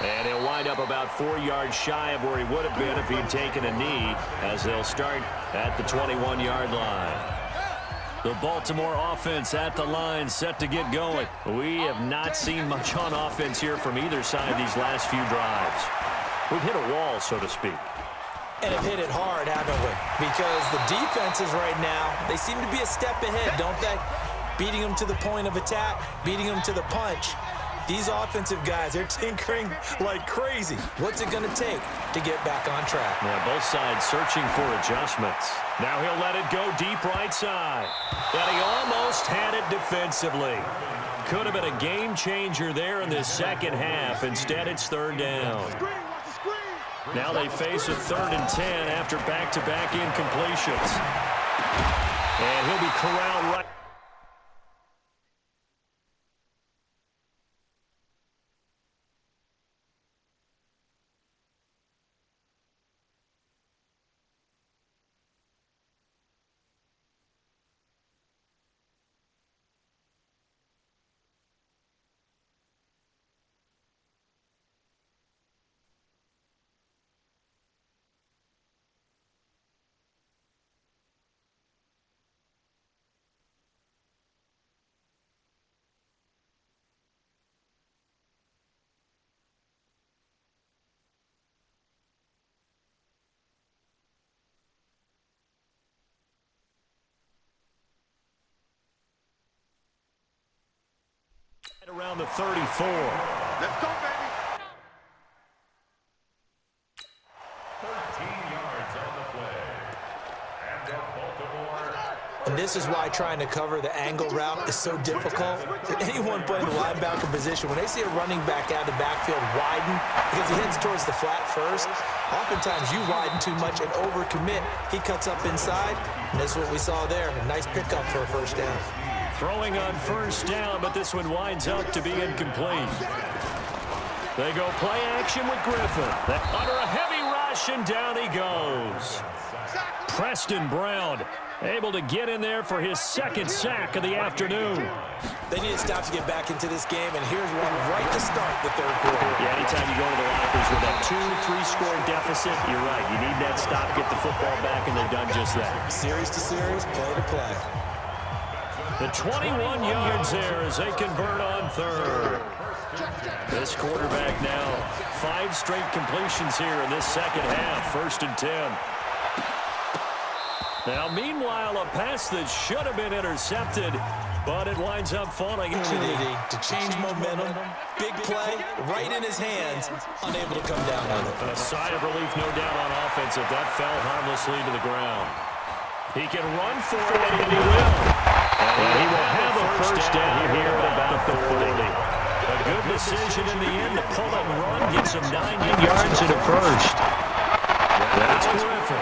And he'll wind up about 4 yards shy of where he would have been if he'd taken a knee, as they'll start at the 21-yard line. The Baltimore offense at the line, set to get going. We have not seen much on offense here from either side these last few drives. We've hit a wall, so to speak. And have hit it hard, haven't we? Because the defenses right now, they seem to be a step ahead, don't they? Beating them to the point of attack, beating them to the punch. These offensive guys, they're tinkering like crazy. What's it going to take to get back on track? Yeah, both sides searching for adjustments. Now he'll let it go deep right side. And he almost had it defensively. Could have been a game changer there in this second half. Instead, it's third down. Now they face a 3rd and 10 after back-to-back incompletions. And he'll be corralled right. Around the 34. Let's go, baby. 13 yards on the play. And Baltimore. And this is why trying to cover the angle route is so difficult. Anyone playing the linebacker position, when they see a running back out of the backfield widen because he heads towards the flat first, oftentimes you widen too much and overcommit. He cuts up inside, and that's what we saw there. A nice pickup for a first down. Throwing on first down, but this one winds up to be incomplete. They go play action with Griffin. Under a heavy rush, and down he goes. Preston Brown able to get in there for his 2nd sack of the afternoon. They need to stop to get back into this game, and here's one right to start the 3rd quarter. Yeah, anytime you go to the lockers with that 2-3-score deficit, you're right. You need that stop, get the football back, and they've done just that. Series to series, play to play. The 21 yards there as they convert on 3rd. This quarterback now, 5 straight completions here in this second half, 1st and 10. Now, meanwhile, a pass that should have been intercepted, but it winds up falling. Opportunity to change momentum, big play, right in his hands, unable to come down on it. A sigh of relief, no doubt, on offense if that fell harmlessly to the ground. He can run for it, and he will. And he will have a first down here at about the 40. A good decision in the end to pull and run, gets him 9 yards at a first. That's terrific.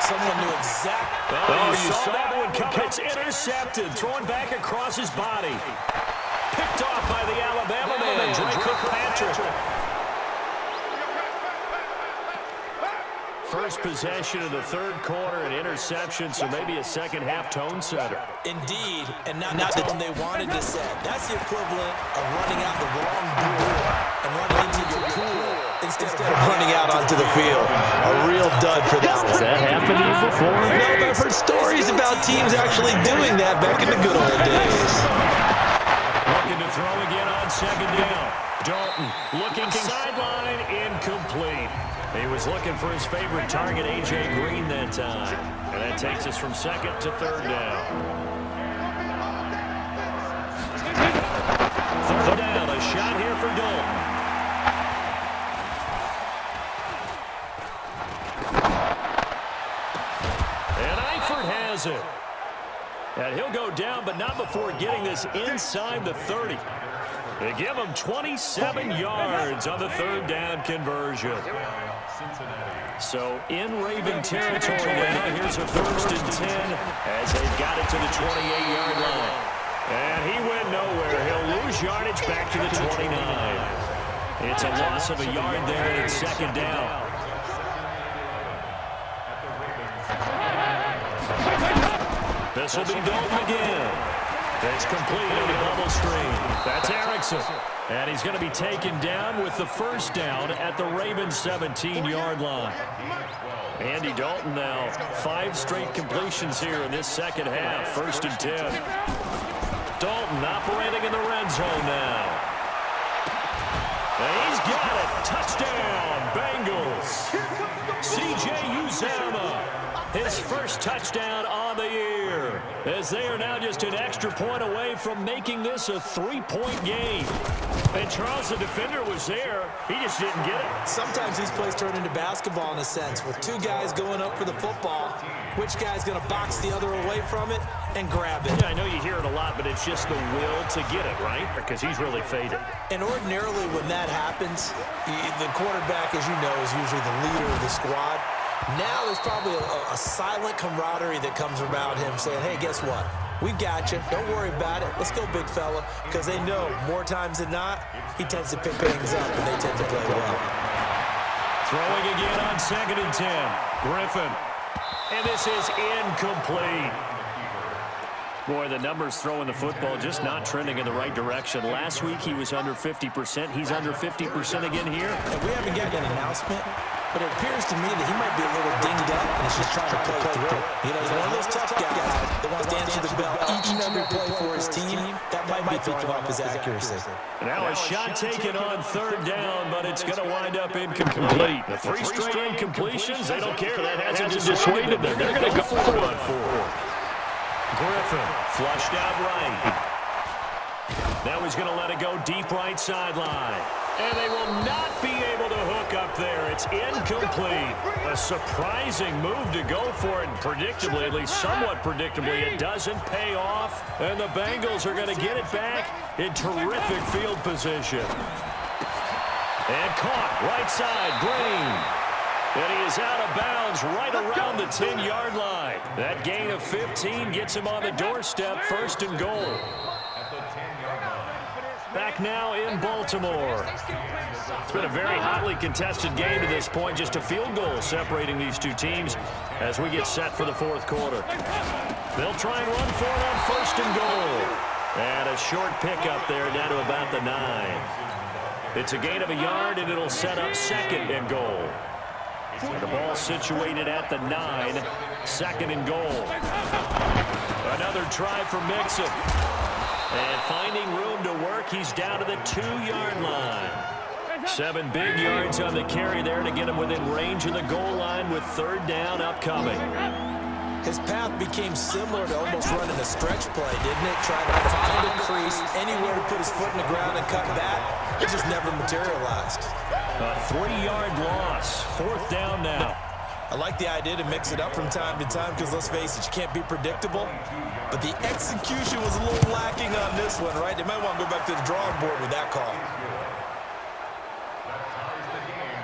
Someone knew exactly. You saw that one come. It's intercepted, thrown back across his body. Picked off by the Alabama man, Drake Kirkpatrick. First possession of the 3rd quarter, an interception, so maybe a second-half tone setter. Indeed, and not the tone they wanted to set. That's the equivalent of running out the wrong door and running into your pool instead of running out onto the field. A real dud for that one. Has that happened to you before? No, I've heard stories about teams actually doing that back in the good old days. Looking to throw again on 2nd down. Dalton looking sideline, incomplete. He was looking for his favorite target, A.J. Green, that time. And that takes us from 2nd to 3rd down. 3rd down, a shot here for Dalton. And Eifert has it. And he'll go down, but not before getting this inside the 30. They give him 27 yards on the 3rd down conversion. So in Raven territory now, here's a 1st and 10 as they've got it to the 28-yard line. And he went nowhere. He'll lose yardage back to the 29. It's a loss of a yard there, and it's 2nd down. This will be Dalton again. It's complete on a bubble screen. That's Erickson. And he's going to be taken down with the first down at the Ravens' 17-yard line. Andy Dalton now 5 straight completions here in this second half. 1st and 10. Dalton operating in the red zone now. And he's got it. Touchdown, Bengals. C.J. Uzomah, his first touchdown on the year, as they are now just an extra point away from making this a 3-point game. And Charles, the defender, was there. He just didn't get it. Sometimes these plays turn into basketball in a sense, with 2 guys going up for the football. Which guy's going to box the other away from it and grab it? Yeah, I know you hear it a lot, but it's just the will to get it, right? Because he's really faded. And ordinarily when that happens, the quarterback, as you know, is usually the leader of the squad. Now there's probably a silent camaraderie that comes around him saying, hey, guess what? We got you. Don't worry about it. Let's go, big fella. Because they know more times than not, he tends to pick things up, and they tend to play well. Throwing again on 2nd and 10. Griffin. And this is incomplete. Boy, the numbers throwing the football just not trending in the right direction. Last week he was under 50%. He's under 50% again here. And we haven't gotten an announcement, but it appears to me that he might be a little dinged up and he's just trying to play through. You know, he's one of those tough guys that wants to answer the bell each and every play for his team. That might be throwing off his accuracy. Now a shot taken on 3rd down, but it's going to wind up incomplete. The 3 straight incompletions, they don't care. That hasn't dissuaded them. They're going to go for it. Griffin flushed out right. Now he's going to let it go deep right sideline. And they will not be able to hook up there. It's incomplete. A surprising move to go for it. And predictably, at least somewhat predictably, it doesn't pay off. And the Bengals are going to get it back in terrific field position. And caught right side, Green. And he is out of bounds right around the 10-yard line. That gain of 15 gets him on the doorstep, 1st and goal. Back now in Baltimore. It's been a very hotly contested game to this point. Just a field goal separating these 2 teams as we get set for the 4th quarter. They'll try and run for it on 1st and goal. And a short pickup there down to about the 9. It's a gain of a yard, and it'll set up 2nd and goal. The ball situated at the 9, 2nd and goal. Another try for Mixon. And finding room to work, he's down to the 2-yard line. 7 big yards on the carry there to get him within range of the goal line with 3rd down upcoming. His path became similar to almost running a stretch play, didn't it? Trying to find a crease, anywhere to put his foot in the ground and cut back. It just never materialized. A 3-yard loss. 4th down now. I like the idea to mix it up from time to time because, let's face it, you can't be predictable. But the execution was a little lacking on this one, right? They might want to go back to the drawing board with that call.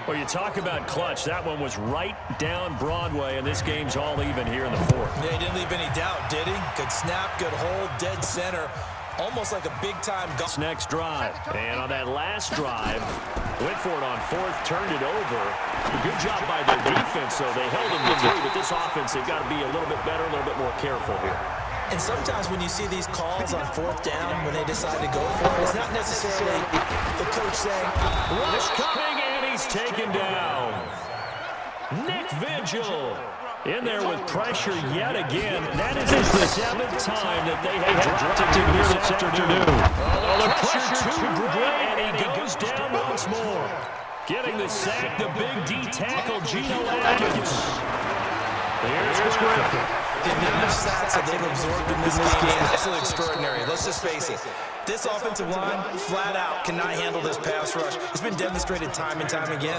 Well, you talk about clutch. That one was right down Broadway, and this game's all even here in the 4th. Yeah, he didn't leave any doubt, did he? Good snap, good hold, dead center. Almost like a big-time goal. Next drive. And on that last drive, went for it on 4th, turned it over. Good job by their defense, though. They held them to 3, but this offense, they've got to be a little bit better, a little bit more careful here. And sometimes when you see these calls on 4th down, when they decide to go for it, it's not necessarily the coach saying, rush coming, and he's taken down. Nick Vigil in there with pressure yet again. That is the 7th time that they have dropped him here this afternoon. Oh, the pressure too great, and he goes down once more. Getting the sack, the big D tackle, Geno Atkins. Here's Griffin. The amount of sacks that they've absorbed in this game is absolutely extraordinary. Let's just face it. This offensive line, flat out, cannot handle this pass rush. It's been demonstrated time and time again.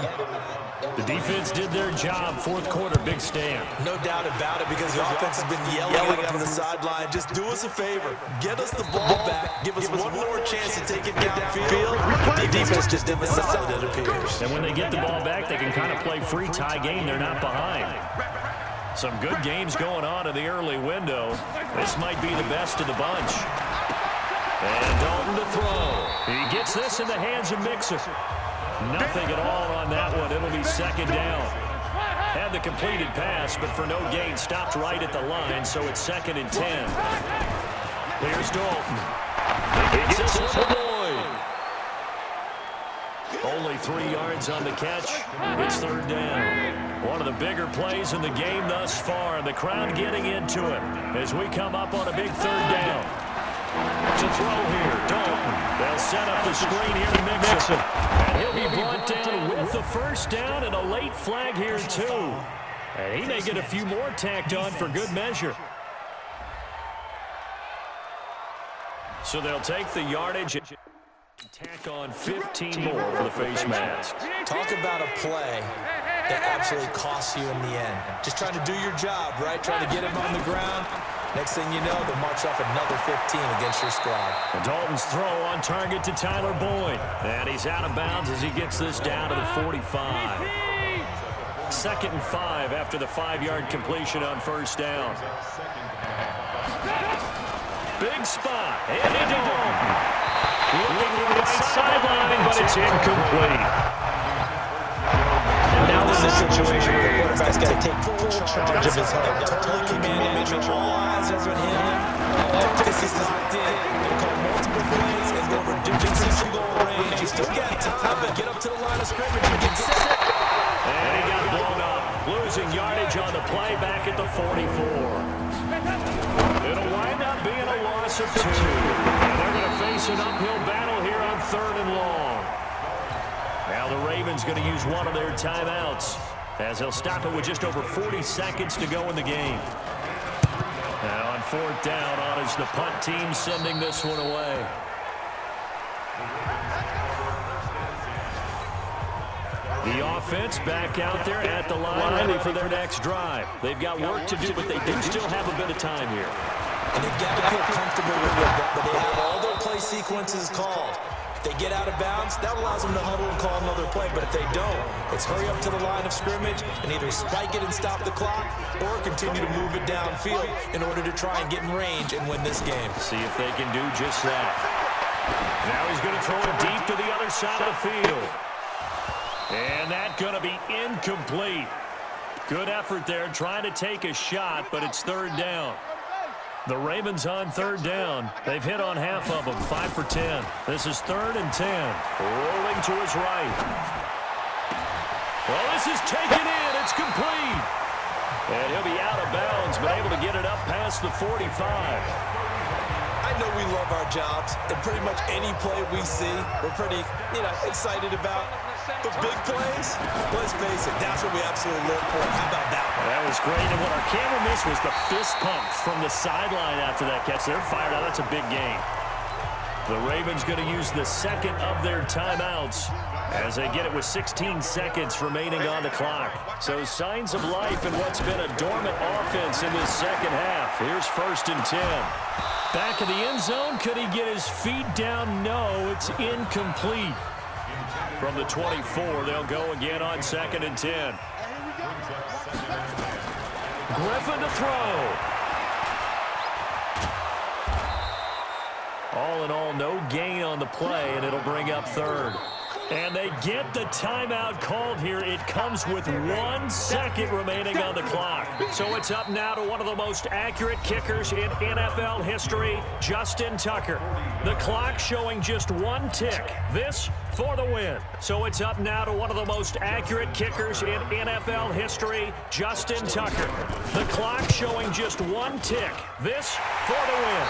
The defense did their job. 4th quarter, big stand. No doubt about it, because the offense has been yelling at from the sideline. Just do us a favor. Get us the ball back. Give us one more chance to take it downfield. The defense just did the solid, it appears. And when they get the ball back, they can kind of play free tie game. They're not behind. Some good games going on in the early window. This might be the best of the bunch. And Dalton to throw. He gets this in the hands of Mixon. Nothing at all on that one. It'll be 2nd down. Had the completed pass, but for no gain, stopped right at the line, so it's 2nd and 10. Here's Dalton. He gets this one to Boyd. Only 3 yards on the catch. It's third down. One of the bigger plays in the game thus far, and the crowd getting into it as we come up on a big third down. To throw here, Dalton. They'll set up the screen here to Mixon. And he'll be brought down with the first down and a late flag here, too. And he may get a few more tacked on for good measure. So they'll take the yardage and tack on 15 more for the face mask. Talk about a play that absolutely costs you in the end. Just trying to do your job, right? Trying to get him on the ground. Next thing you know, they'll march off another 15 against your squad. And Dalton's throw on target to Tyler Boyd. And he's out of bounds as he gets this down to the 45. 2nd and 5 after the 5-yard completion on first down. Big spot. Andy Dalton. Looking right sideline, but it's incomplete. And now this is a situation where the quarterback's got to take full charge of his head. Totally commanding, make sure all eyes are on him. This is locked in. They call multiple plays and go over different single range. You still got time, but get up to the line of scrimmage and get set. And he got blown up. Losing yardage on the play back at the 44. It'll wind up being a loss of 2. And they're going to face an uphill battle here on 3rd and long. Now the Ravens going to use one of their timeouts as they'll stop it with just over 40 seconds to go in the game. Now on 4th down, on is the punt team sending this one away. The offense back out there at the line, ready for their next drive. They've got work to do, but they do still have a bit of time here. And they've got to feel comfortable with it, but they have all their play sequences called. If they get out of bounds, that allows them to huddle and call another play. But if they don't, it's hurry up to the line of scrimmage and either spike it and stop the clock or continue to move it downfield in order to try and get in range and win this game. See if they can do just that. Now he's going to throw it deep to the other side of the field. And that's going to be incomplete. Good effort there trying to take a shot, but it's 3rd down. The Ravens on 3rd down. They've hit on half of them, 5 for 10. This is 3rd and 10. Rolling to his right. Well, this is taken in. It's complete. And he'll be out of bounds, but able to get it up past the 45. I know we love our jobs, and pretty much any play we see, we're pretty, excited about. But big plays, let's face it, that's what we absolutely live for. How about that one? That was great, and what our camera missed was the fist pump from the sideline after that catch. They're fired out. That's a big game. The Ravens going to use the 2nd of their timeouts as they get it with 16 seconds remaining on the clock. So signs of life in what's been a dormant offense in this second half. Here's 1st and 10. Back in the end zone, could he get his feet down? No, it's incomplete. From the 24, they'll go again on 2nd and 10. Griffin to throw. All in all, no gain on the play, and it'll bring up 3rd. And they get the timeout called here. It comes with 1 second remaining on the clock. So it's up now to one of the most accurate kickers in NFL history, Justin Tucker. The clock showing just 1 tick. This for the win. So it's up now to one of the most accurate kickers in NFL history, Justin Tucker. The clock showing just 1 tick. This for the win.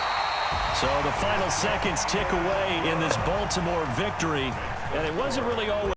So the final seconds tick away in this Baltimore victory. And it wasn't really always